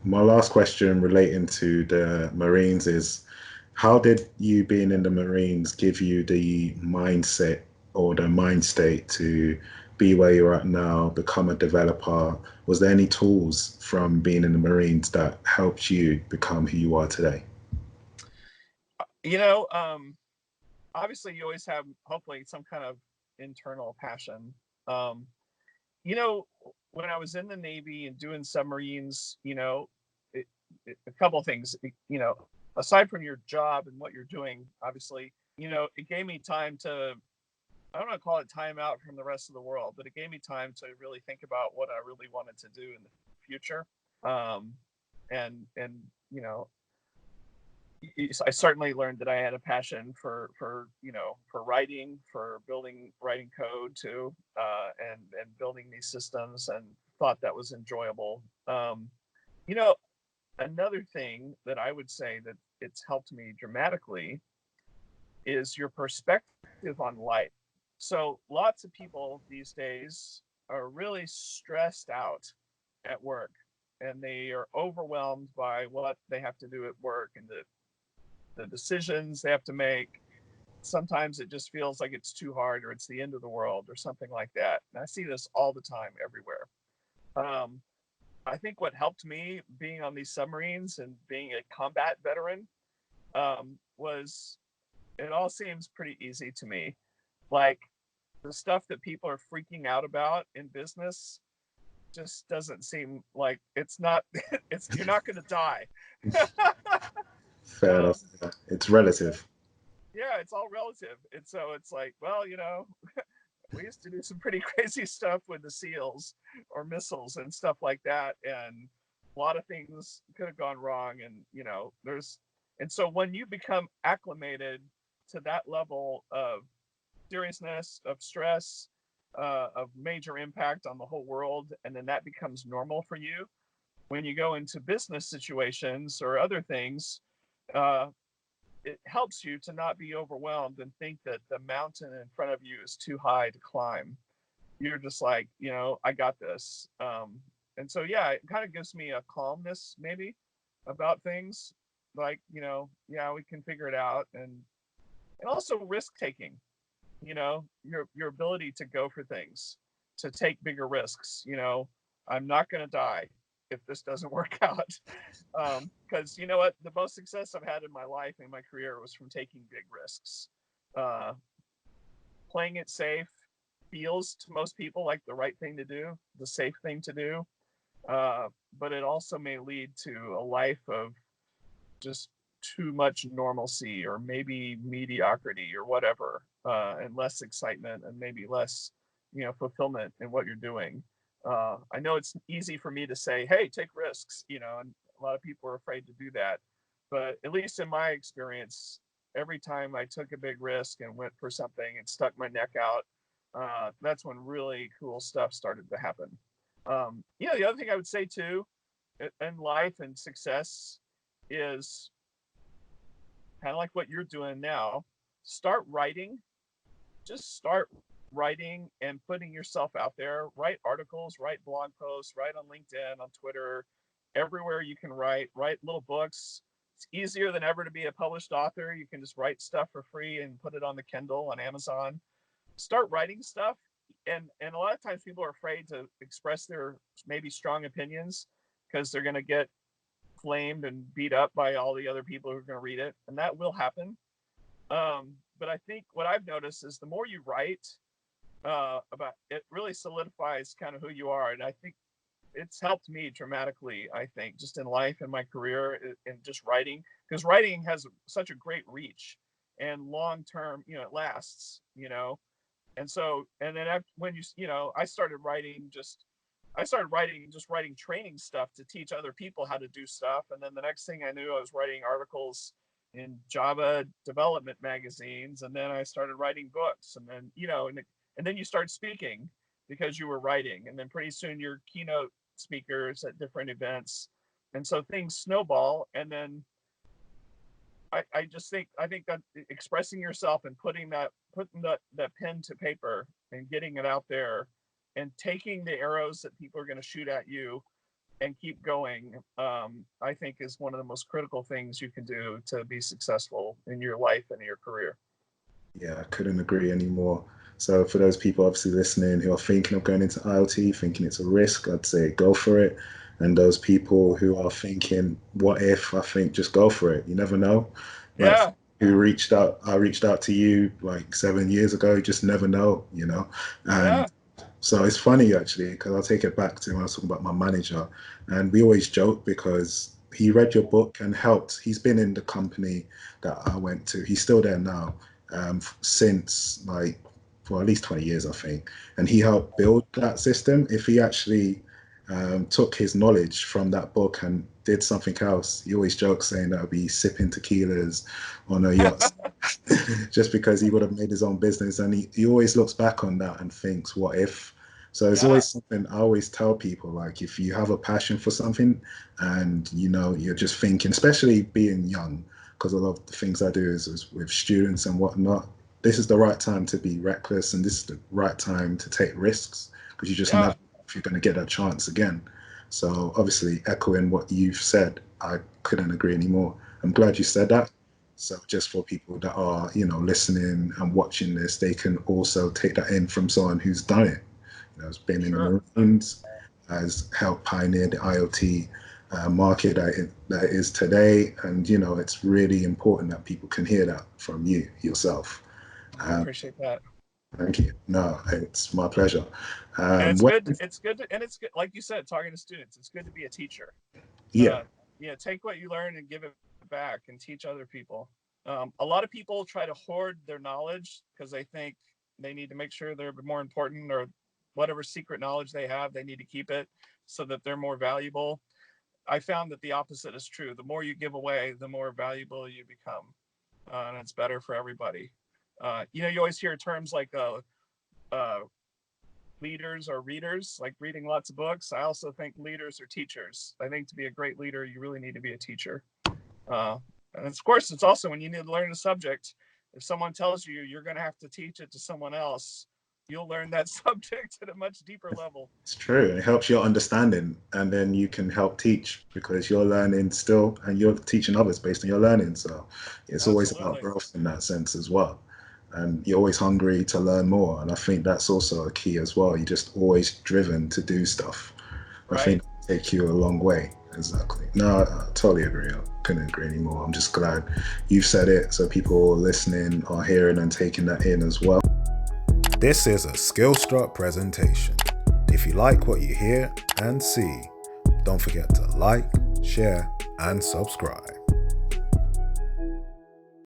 My last question relating to the Marines is, how did you being in the Marines give you the mindset or the mind state to be where you're at now, become a developer? Was there any tools from being in the Marines that helped you become who you are today? You know, obviously you always have hopefully some kind of internal passion. Um, you know, when I was in the Navy and doing submarines, it, a couple of things, aside from your job and what you're doing, obviously, it gave me time to, I don't want to call it time out from the rest of the world, but it gave me time to really think about what I really wanted to do in the future. Um, and, you know, I certainly learned that I had a passion for writing, for building writing code too, and building these systems, and thought that was enjoyable. You know, Another thing that I would say that it's helped me dramatically is your perspective on life. So lots of people these days are really stressed out at work, and they are overwhelmed by what they have to do at work and the decisions they have to make. Sometimes it just feels like it's too hard or it's the end of the world or something like that. And I see this all the time everywhere. Um, I think what helped me being on these submarines and being a combat veteran was it all seems pretty easy to me. Like the stuff that people are freaking out about in business just doesn't seem like it's not, it's, you're not going to die. Fair enough. um, It's relative. yeah, it's all relative. And so it's like, well, we used to do some pretty crazy stuff with the SEALs or missiles and stuff like that. And a lot of things could have gone wrong. And, and so when you become acclimated to that level of seriousness, of stress, of major impact on the whole world, and then that becomes normal for you, when you go into business situations or other things, uh, it helps you to not be overwhelmed and think that the mountain in front of you is too high to climb. You're just like, I got this. And so, yeah, it kind of gives me a calmness maybe about things, like, yeah, we can figure it out. And also risk taking, your ability to go for things, to take bigger risks. I'm not going to die if this doesn't work out. Because you know what, the most success I've had in my life and my career was from taking big risks. uh, Playing it safe feels to most people like the right thing to do, the safe thing to do, but it also may lead to a life of just too much normalcy or maybe mediocrity or whatever, and less excitement and maybe less, fulfillment in what you're doing. I know it's easy for me to say, hey, take risks, and a lot of people are afraid to do that. But at least in my experience, every time I took a big risk and went for something and stuck my neck out, that's when really cool stuff started to happen. The other thing I would say too, in life and success, is kind of like what you're doing now. Start writing. Just start writing and putting yourself out there. Write articles, write blog posts, write on LinkedIn, on Twitter, everywhere you can write. Write little books. It's easier than ever to be a published author. You can just write stuff for free and put it on the Kindle on Amazon. Start writing stuff. And a lot of times people are afraid to express their maybe strong opinions because they're going to get flamed and beat up by all the other people who are going to read it, and that will happen. But I think what I've noticed is the more you write about it, really solidifies kind of who you are, and I think it's helped me dramatically. I think just in life and my career and just writing, because writing has such a great reach and long term. It lasts. And so, and then after, when I started writing, just writing training stuff to teach other people how to do stuff. And then the next thing I knew, I was writing articles in Java development magazines. And then I started writing books. And then, and then you start speaking because you were writing. And then pretty soon you're keynote speakers at different events. And so things snowball. And then I think that expressing yourself and putting that pen to paper and getting it out there and taking the arrows that people are going to shoot at you and keep going, I think is one of the most critical things you can do to be successful in your life and in your career. Yeah, I couldn't agree anymore. So for those people obviously listening who are thinking of going into IoT, thinking it's a risk, I'd say go for it. And those people who are thinking, what if, I think just go for it. You never know. Like Yeah, who reached out, I reached out to you like 7 years ago, you just never know, you know? And yeah, so it's funny actually, because I'll take it back to when I was talking about my manager. And we always joke because he read your book and helped. He's been in the company that I went to. He's still there now, since like for at least 20 years, I think. And he helped build that system. If he actually took his knowledge from that book and did something else, he always jokes saying that I'd be sipping tequilas on a yacht just because he would have made his own business. And he always looks back on that and thinks, what if? So it's yeah, always something I always tell people, like if you have a passion for something and you know you're just thinking, especially being young, because a lot of the things I do is with students and whatnot, this is the right time to be reckless and this is the right time to take risks because you just never yeah, know if you're going to get that chance again. So obviously echoing what you've said, I couldn't agree anymore. I'm glad you said that. So just for people that are, you know, listening and watching this, they can also take that in from someone who's done it. You know, has been in the sure. Marines, has helped pioneer the IoT market that it is today. And, you know, it's really important that people can hear that from you yourself. I Um, appreciate that. Thank you. No, it's my pleasure. And it's When, good. It's good to, and it's good, like you said, talking to students. It's good to be a teacher. yeah, Yeah, take what you learn and give it back and teach other people. A lot of people try to hoard their knowledge because they think they need to make sure they're more important, or whatever secret knowledge they have, they need to keep it so that they're more valuable. I found that the opposite is true. The more you give away, the more valuable you become, and it's better for everybody. You always hear terms like uh, leaders or readers, like reading lots of books. I also think leaders are teachers. I think to be a great leader, you really need to be a teacher. Uh, and of course, it's also when you need to learn a subject. If someone tells you you're going to have to teach it to someone else, you'll learn that subject at a much deeper level. it's true. It helps your understanding, and then you can help teach because you're learning still and you're teaching others based on your learning. So it's always about Absolutely. growth in that sense as well. And you're always hungry to learn more. And I think that's also a key as well. You're just always driven to do stuff. I Right. think it'll take you a long way. Exactly. No, I totally agree. I couldn't agree anymore. I'm just glad you've said it so people listening are hearing and taking that in as well. This is a SkillStruct presentation. If you like what you hear and see, don't forget to like, share, and subscribe.